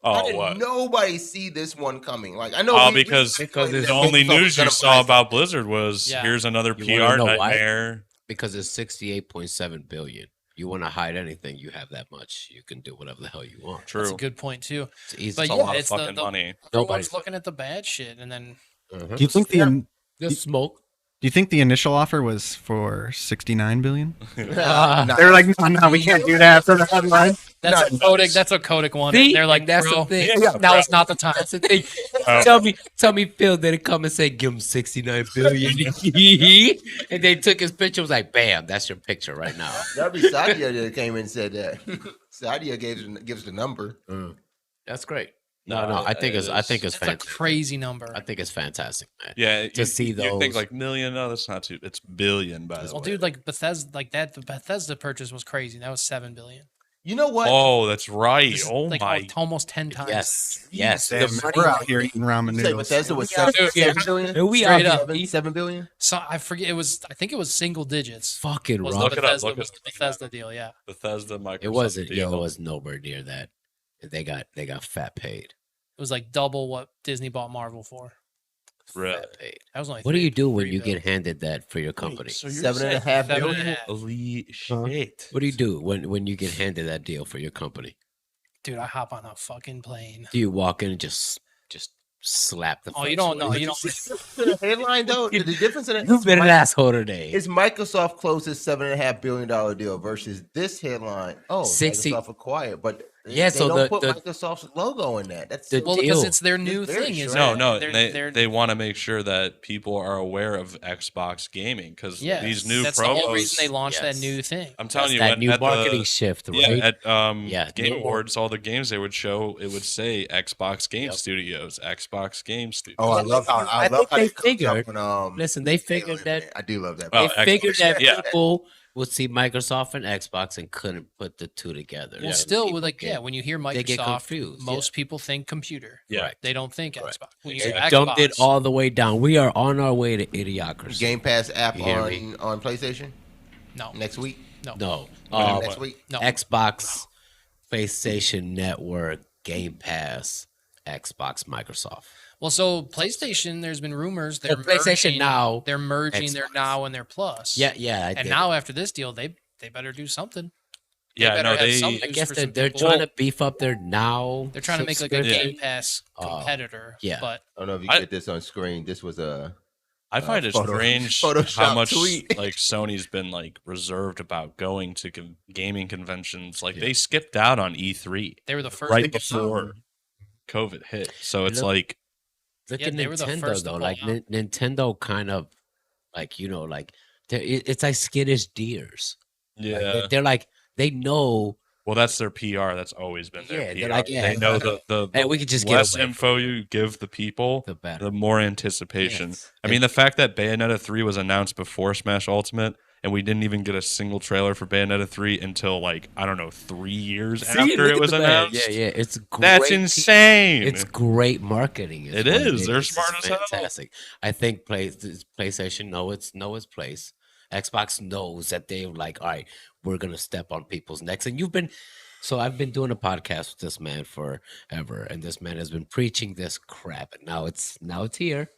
how Oh, did what? nobody see this one coming? Like, I know. Oh, we because explained it's that the only Microsoft was news you gonna saw buy about Blizzard was Yeah. here's another You wanna PR know why? nightmare. Because it's 68.7 billion. You want to hide anything, you have that much. You can do whatever the hell you want. True. That's a good point too. It's easy. But It's a yeah, lot of it's the- fucking the- money. Everyone's looking at the bad shit, and then Do you think Just smoke. Do you think the initial offer was for 69 billion? Nah. They were like, no, we can't do that for the headline. that's what Kodak. That's what Kodak wanted. See? They're like, That's bro, the thing. now it's not the time. That's the thing. Oh. Tell me, Phil didn't come and say, give him 69 billion. And they took his picture, was like, bam, that's your picture right now. That'd be Sadia that came in and said that. Sadia gives the number. That's great. No, I think it's That's a fantastic. crazy number. I think it's fantastic, man. Yeah, To see you think those. like million? No, that's not too. It's billion, by the Well, way. dude, like Bethesda, like that. The Bethesda purchase was crazy. That was 7 billion. You know what? Oh, that's right. This is Oh like my. almost 10 times. Yes. Damn, The money- we're out here eating ramen You say noodles. Bethesda was Yeah, 7 billion? And we Straight out up. here eating 7 billion? So I forget. It was. I think it was single digits. fucking Was wrong. Look the it up, Bethesda, look it was up. the Bethesda deal? Yeah. Bethesda, Microsoft. It wasn't. Yeah, deal. it was nowhere near that. They got fat paid. It was like double what Disney bought Marvel for. Really? Fat paid. That was only. What do you do when 3 you billion. get handed that for your company? So you're 7.5 7 billion? and a half. Holy shit. What do you do when you get handed that deal for your company? Dude, I hop on a fucking plane. Do you walk in and just slap the? Oh, face you don't know. away? You don't. The headline though, the difference in it You've been an asshole today. is Microsoft closed this $7.5 billion deal versus this headline. Oh, 60 Microsoft acquired, but Yeah, they so don't the- put the- Microsoft's logo in that. That's the Well, because deal. it's their new It's very thing. Is strange. No, they're- they want to make sure that people are aware of Xbox gaming because yeah. these new That's promos. the whole reason they launched Yes. that new thing. I'm telling That's you, that at- new at the- marketing shift, right? Yeah, at Yeah, Game new- Awards, all the games they would show, it would say Xbox Game Yep. Studios, Xbox Game Studios. Oh, I love how I think they it comes figured- up when, Listen, they figured Halo, that man. I do love that. Well, they figured that yeah. people would see Microsoft and Xbox and couldn't put the two together. Well, And still, people like, get- yeah, when you hear they get Microsoft, confused, most people think computer. Yeah. Right. They don't think Right. Xbox. When you They hear Xbox, dumped it all the way down. We are on our way to idiocracy. Game Pass app You hear me? on PlayStation No, next week. No, Next week. no. Xbox, PlayStation Network, Game Pass, Xbox, Microsoft. Well, so PlayStation, there's been rumors they're PlayStation merging, Now, They're merging their Xbox. Now and their Plus. Yeah. And now after this deal, they better do something. Yeah, better no, have they. some- I news guess for they're, some they're people. trying to beef up their Now. They're trying to make like a Yeah. Game Pass Oh, competitor. yeah. But I don't know if you I- get this on screen. This was a I find it strange Photoshop how much tweet. like Sony's been like reserved about going to gaming conventions. Like Yeah. they skipped out on E3 they were the first. right to get before COVID hit. So it's Look- like Look Yeah, at they were the Nintendo first to though. pull Like out. Nintendo kind of like it's like skittish deers. yeah. They're like they know. Well, that's their PR. That's always been their Yeah, PR. they're like, yeah, they know the Hey, we could just get less away info you give the people, the better. the more anticipation. Yes. I mean, the fact that Bayonetta 3 was announced before Smash Ultimate, and we didn't even get a single trailer for Bayonetta 3 until like I don't know 3 years See, after look it at was the man. announced. Yeah. It's great. That's insane. It's great marketing. It what is. They're It's smart as hell. fantastic. I think PlayStation know its place. Xbox knows that they're like, all right, we're gonna step on people's necks. And I've been doing a podcast with this man forever, and this man has been preaching this crap, and now it's here.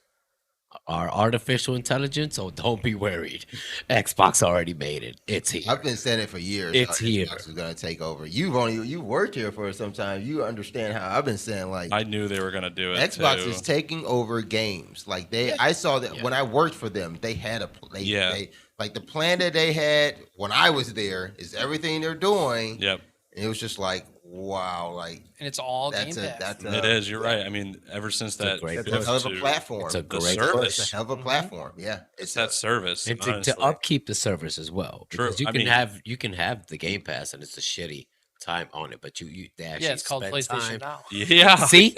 our artificial intelligence. So don't be worried. Xbox already made it. It's here. I've been saying it for years. It's how here. Xbox is going to take over. You worked here for some time. You understand how I've been saying like I knew they were gonna do it. Xbox too. is taking over games. Like I saw that when I worked for them, they had they like the plan that they had when I was there is everything they're doing. Yep. And it was just like wow, like And it's all Game Pass. It is. You're right. I mean, ever since that, great that's a hell of a platform. It's a the great service. It's a hell of a platform. Yeah, It's that service. and honestly. to upkeep the service as well. True. Because you I can mean- you can have the Game Pass and it's a shitty time on it, but they actually Yeah, it's called spend PlayStation time. Now. Yeah. See,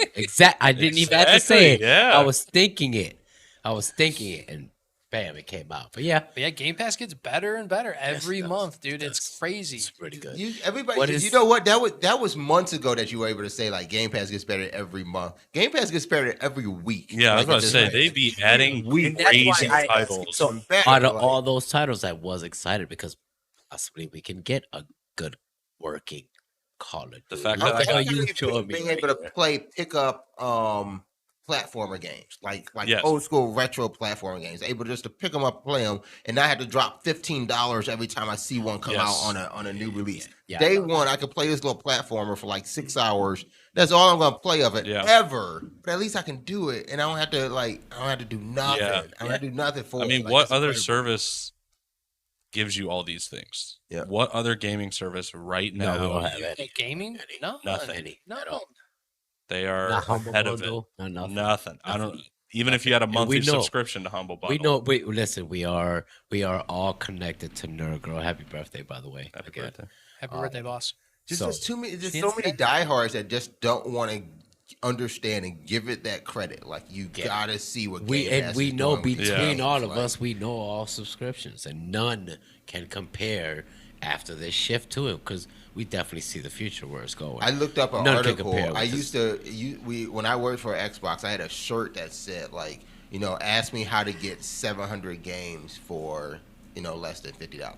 I didn't even have to say it. Exactly, yeah. I was thinking it, and bam, it came out. But yeah, But yeah, Game Pass gets better and better every it does. month, dude. It It's does. crazy. it's pretty good. Everybody, What you is- know what? That was months ago that you were able to say like Game Pass gets better every month. Game Pass gets better every week. Yeah, I was Like, about it's to just say like- they be adding That's crazy why titles. So better, Out of like- all those titles, I was excited because possibly we can get a good working Call of Duty. The fact I'm that I thinking got- you of showing me being right able to here. play pickup platformer games, like Yes. old school retro platformer games, able just to pick them up, play them, and not have to drop $15 every time I see one come Yes. out on a new release. Yeah. Day one, I could play this little platformer for like 6 hours. That's all I'm gonna play of it Yeah. ever. But at least I can do it, and I don't have to do nothing. Yeah. I don't have to do nothing for I it. mean, Like, what it's other incredible. service gives you all these things? Yeah. What other gaming service right now? No, we don't have Like any. gaming? No. Nothing. Any No. at all. They are Not Humble ahead of it. Bundle, not nothing. Nothing. I don't. Even if you had a And monthly we know- subscription to Humble Bundle, We know. Listen, we are all connected to Nerd Girl. Happy birthday, by the way. Happy Again. birthday. Happy birthday, boss. Just So- there's too many. There's She so didn't many say diehards that just don't want to understand and give it that credit. Like you Yeah. gotta see what We Game Pass and we is know doing with these between games. all of Like, us, we know all subscriptions, and none can compare after this shift to it because we definitely see the future where it's going. I looked up an None can article. compare with I this. used to when I worked for Xbox, I had a shirt that said like, ask me how to get 700 games for less than $50.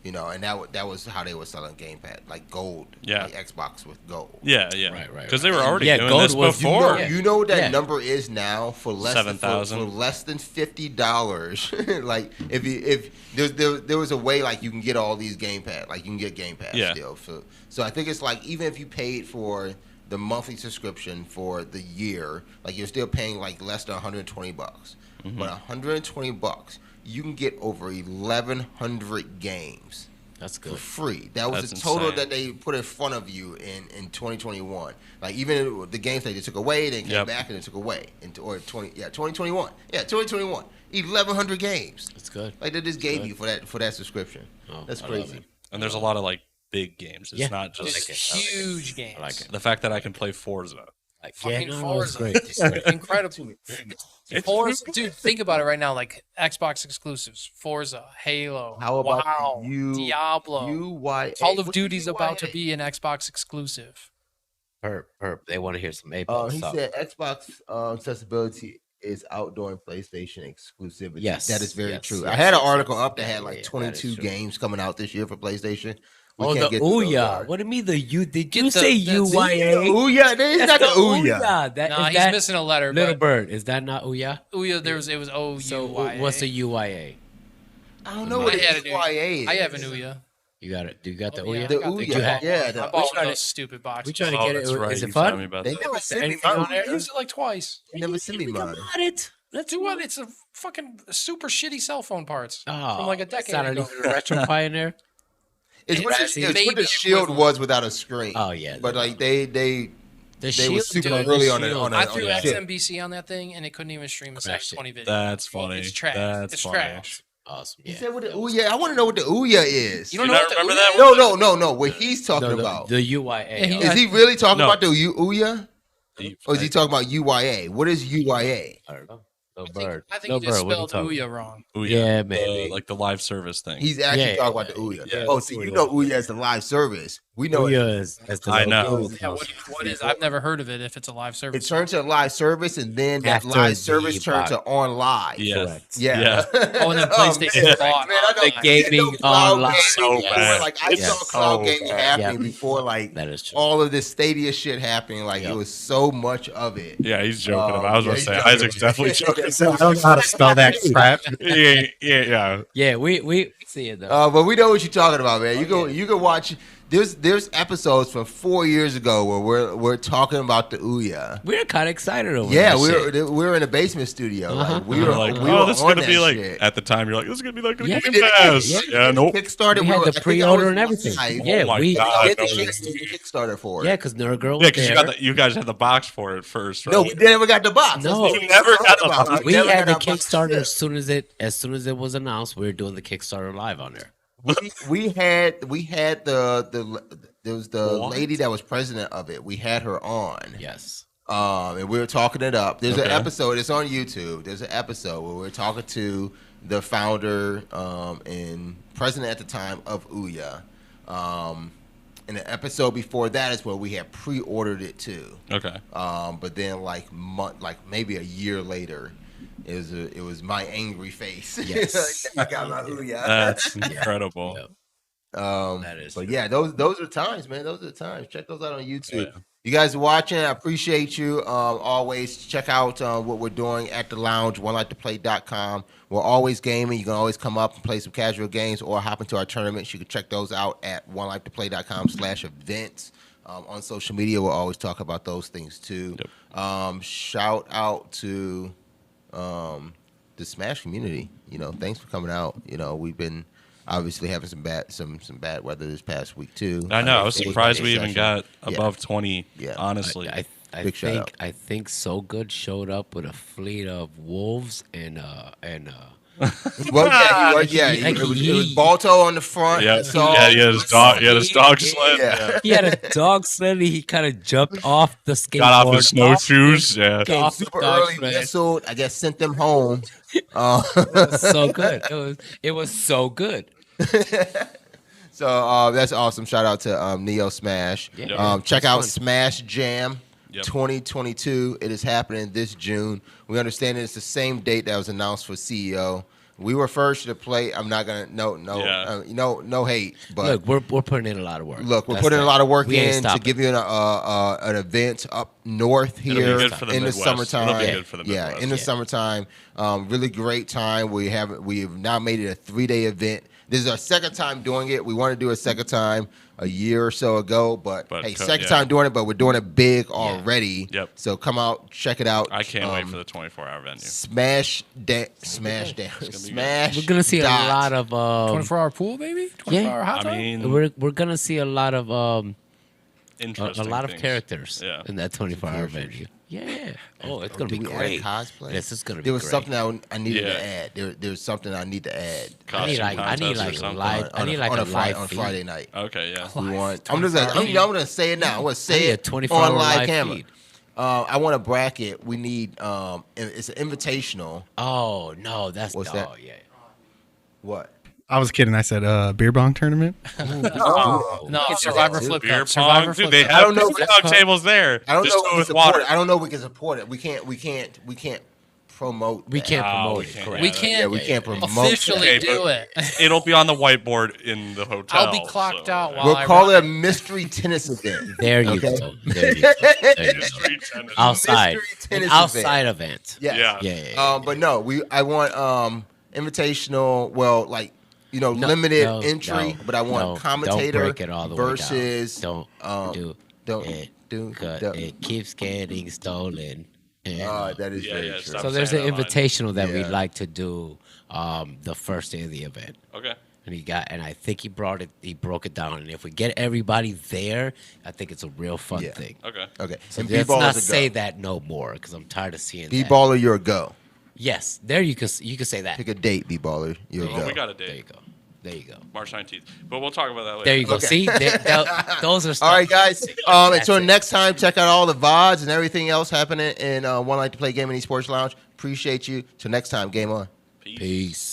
And that was how they were selling Game Pass, like gold. Yeah. Like Xbox with gold. Yeah, Right, right, Because they were already Yeah, doing Gold this was- before. Yeah. You know what that Yeah. number is now for less than 7,000? for less than $50. Like if there was a way like you can get all these Game Pass, like you can get Game Pass Yeah. still. So I think it's like even if you paid for the monthly subscription for the year, like you're still paying like less than $120. Mm-hmm. But $120, you can get over 1,100 games That's for good. free. That was That's the total insane. that they put in front of you in 2021. Like even the games that they took away, they came Yep. back and they took away or 2021. Yeah, 2021. 1,100 games. That's good. Like they just gave Good. you for that subscription. Oh, That's I love crazy. it. And there's a lot of like big games. It's Yeah. not Just just like it. huge games. I like it. the fact that I can play Forza. Like, Fucking no, it's Forza. great. It's great. Incredible. It's Forza, dude, think about it right now. Like Xbox exclusives, Forza, Halo, How about WoW, Diablo, UYA? Call of Duty's about to be an Xbox exclusive. Perp. They want to hear some Apex He stuff. said Xbox accessibility is outdoor and PlayStation exclusivity. Yes, that is very yes, true. yes, I had an yes, article yes. up that Yeah, had yeah, like that is 22 true. games coming out this year for PlayStation. We Oh, can't the get to those Ouya. yet. What do you mean the U? Did Get you say the- that's- UYA? Ouya, it's not the Ouya. That, Nah, is he's that missing a letter. Little But Bird. Is that not Ouya? Ouya, it was O U So Y A. what's the UYA? I don't know I what had the it, UYA is. I have an Ouya. You got it. Do you got the Oh, yeah, Ouya? The I got Ouya, you have- yeah. I The, bought trying one of to- those stupid boxes. We trying to Oh, get that's it. right. Is You it told me fun? about they that. never sent me anything on mine. there? I used it like twice. They never sent me mine. Got it. Let's Do what? It's a fucking super shitty cell phone parts Oh, from like a it's decade not ago. even a retro Pioneer. It's what That's the, it's what maybe the Shield equivalent. was without a screen. Oh yeah, But like they the they was super dude, early the on it. Shield. On I it. threw on the chip. XMBC on that thing and it couldn't even stream a Crashed it. 720 video. That's funny. It's trash. That's It's funny. trash. Awesome. He Yeah. said what the Ouya. I want to know what the Ouya is. You don't Do know you what not the remember Ouya that is? No. What he's talking No, about. the UYA. Yeah, he- Is he really talking No. about the Ouya? Or is he talking about UYA? What is UYA? I don't know. I No think, bird. I think No you just bird. What are you spelled talking Ouya wrong. Ooh, Yeah, maybe. like the live service thing. He's actually Yeah, talking about the Ouya. yeah. Oh, see, you know Ouya as the live service. We know it. Ouya is as the I know. logo. Yeah, what is? I've never heard of it. If it's a live It service, turned to a live service, and then that After live the service turned to on live. Yes. Correct. Yeah. Oh, and then PlayStation man. bought Man, I know- the gaming I know cloud online. gaming So before, bad. Like I It's saw cloud so gaming bad. happening Yeah. before, like That is true. all of this Stadia shit happening. Like Yeah. it was so much of it. Yeah, he's joking. I was Yeah, going to he's say joking. Isaac's definitely joking So I don't know how to spell that crap. Yeah. Yeah, we see it though. But we know what you're talking about, man. You can watch. There's episodes from 4 years ago where we're talking about the Ouya. We're kind of excited over Yeah, that shit. we're in a basement studio. Like, we We were were like, we were this is on gonna be that like. shit. At the time, you're like, this is gonna be like Yeah, Game Pass. Yeah, nope. Kickstarter. We had the pre-order and everything. Yeah, Oh my we God, did no. the Kickstarter for it. Yeah, because Nerd Girl was Yeah, because there. you guys had the box for it first, right? No, we never got the box. No. That's what You never got the about. box. We never had the got our box. Kickstarter as soon as it was announced. We were doing the Kickstarter live on there. We had there was the What? lady that was president of it. We had her on. Yes. And we were talking it up. There's an Okay. episode. It's on YouTube. There's an episode where we're talking to the founder and president at the time of Ouya. And the episode before that is where we had pre-ordered it too. Okay. But then like maybe a year later, it was my angry face. Yes. I got my Ouya. That's incredible. Yep. That is But true. yeah, those are times, man. Those are the times. Check those out on YouTube. Yeah. You guys are watching. I appreciate you. Always check out what we're doing at the lounge, onelikeToplay.com. We're always gaming. You can always come up and play some casual games or hop into our tournaments. You can check those out at onelikeToplay.com/events. On social media, we'll always talk about those things too. Yep. Shout out to the Smash community. Thanks for coming out. We've been obviously having some bad weather this past week too. I know. I was It surprised a we even session. got Yeah. above 20. Yeah. Honestly. I Big shout out. think So Good showed up with a fleet of wolves and Well, it was Balto on the front. Yeah. So, Yeah. He had his dog. He had his dog sled. Yeah. he had a dog sled. He kind of jumped off the skateboard. Got off his snowshoes. Yeah. Came off the super dog early, sled. whistled. I guess sent them home. So good. It was so good. So that's awesome. Shout out to Neo Smash. Yeah. Check out Fun. Smash Jam Yep. 2022. It is happening this June. We understand it's the same date that was announced for CEO. We were first to play. I'm not gonna Yeah. no hate, but Look, we're putting in a lot of work. Look, we're That's putting a that. lot of work We ain't in to stopping. give you an event up north It'll be here good for the in the Midwest. summertime. It'll be good for the Yeah, Midwest. in the Yeah. summertime. Really great time. We have now made it a 3-day event. This is our second time doing it. We want to do a second time a year or so ago, but hey, second time doing it, but we're doing it big already. Yep. So come out, check it out. I can't wait for the 24-hour venue. Smash down. Smash. We're gonna see a dot. lot of 24-hour pool, baby. 24-hour hot tub. I mean, we're gonna see a lot of a interesting lot of things. characters Yeah. in that 24-hour venue. Yeah. Oh, it's gonna Do be we add great. cosplay? This is gonna be There was great. something I needed Yeah. to add. There's something I need to add. I need Costume like contest or a something. live. I need like a live on feed. Friday night. Okay, yeah. We want. I'm gonna say it now. I'm gonna I say need a it 24-hour on live live camera. feed. I want a bracket. We need. It's an invitational. Oh no, that's What's that? Oh yeah. What? I was kidding. I said beer bong tournament. No, Survivor Flip Beer Cup. Survivor pong, Flip dude. They Cup. I don't have know flip if dog tables there. I don't Just know go if we with support water. it. I don't know if we can support it. We can't promote. We that. can't Oh, promote we it. can't. Correct. We Yeah, can't. Yeah, we can't promote officially Okay, do but- it. It'll be on the whiteboard in the hotel. I'll be clocked so- out while We'll I call run it a mystery tennis event. There you Okay. go. There you go. There you go. Street tennis. Outside. Mystery An tennis outside event. Yes. Yeah. Yeah. But no, I want invitational. Well, like limited no, entry, no, but I want no, commentator don't break it all the way down. versus Don't do don't it. do. Cause don't- it keeps getting stolen. And, that is Yeah, very yeah, true. stop. so there's an saying that line. invitational that Yeah. we'd like to do the first day of the event. Okay. And I think he broke it down. And if we get everybody there, I think it's a real fun Yeah. thing. Okay. Okay, So and let's B-ball not is a say go. that no more because I'm tired of seeing that. B-baller, you're a go. Yes, there you can say that. Pick a date, B-baller, you're a Well, go. we got a There you date. go. There you go. March 19th. But we'll talk about that later. There you go. Okay. See, those are stuff. All right, guys. That's Until it. next time, check out all the VODs and everything else happening in One Like to Play Gaming Esports Lounge. Appreciate you. Till next time, game on. Peace. Peace.